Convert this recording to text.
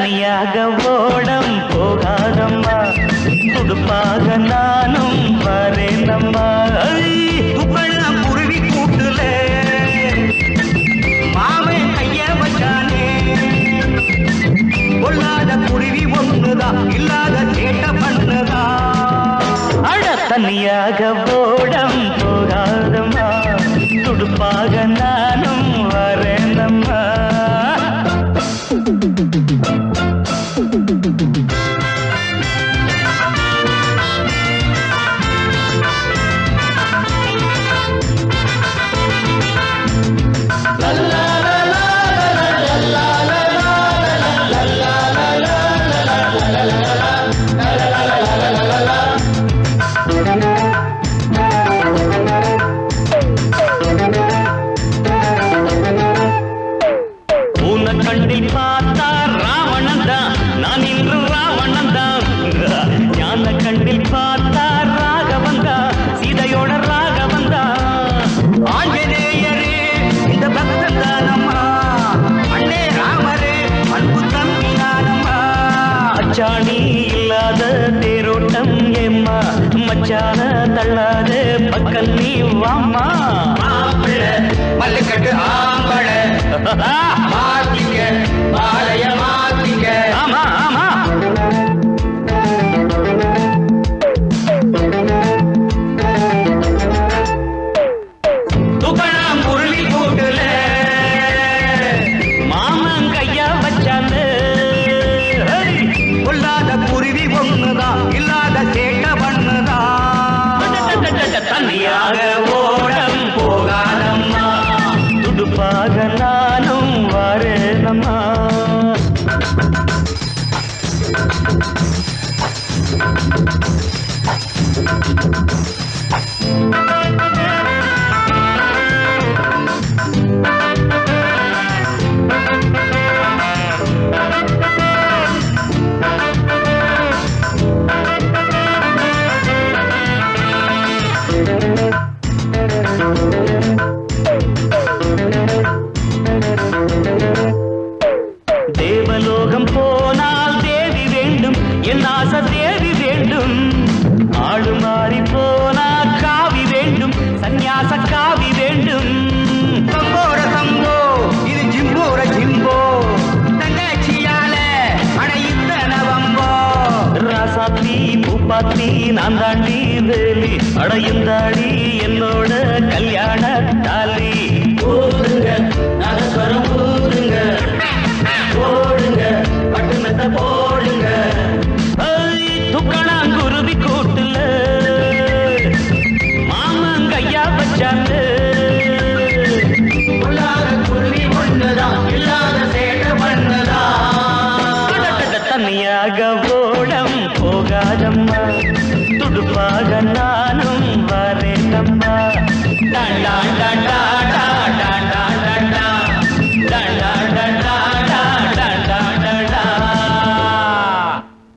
தனியாக ஓடம் போகாதம்மா துடுப்பாக நானும் வரேனம்மா குருவி கூட்டுல மாமே கைய வச்சானே கொள்ளாத குருவி ஒண்ணுதான் இல்லாத சேட்ட பண்ணுதா அட தனியாக ஓடம் போகாதம்மா துடுப்பாக நானும் வரேனம்மா கண்ணில் பார்த்தா ராவணன் தான் நான் இன்று ராவணன் தான் ஞான கண்ணில் பார்த்தா ராகவன் தான் சீதையோட ராகவன் தான் ஆஞ்சநேயரே இந்த பக்தன் தானம்மா அண்ணே ராமரே அன்பு தம்பி நானம்மா அச்சாணி இல்லாத தேரோட்டம் ஏம்மா மச்சான தள்ளாத பக்கம் நீ வாம்மா மல்லுக்கட்டு ஆம்பள மாத்திக்க மாலைய மாத்திக்க ஆமா ஆமா துகணம் குருவி கூட்டுல மாமன் கையா வச்சான்னு கொள்ளாத குருவி ஒண்ணுதான் இல்லாத சேட்ட பண்ணுதான் தனியாக ஓடம் போகாதம்மா துடுப்பாக நானும் வரேனம்மா தேவலோகம் போனால் தேவி வேண்டும் என் ஆசை தேவி வேண்டும் ஆடு மாறி போனா காவி வேண்டும் சந்நியாச காவி வேண்டும் சம்போர சம்போ இது ஜிம்போர ஜிம்போ தங்கச்சியால அடையித்தன வம்போ ராசாத்தி பூப்பாத்தி நான் தாண்டி வேலி அடையுந்தாடி என்னோட கல்யாண தாலி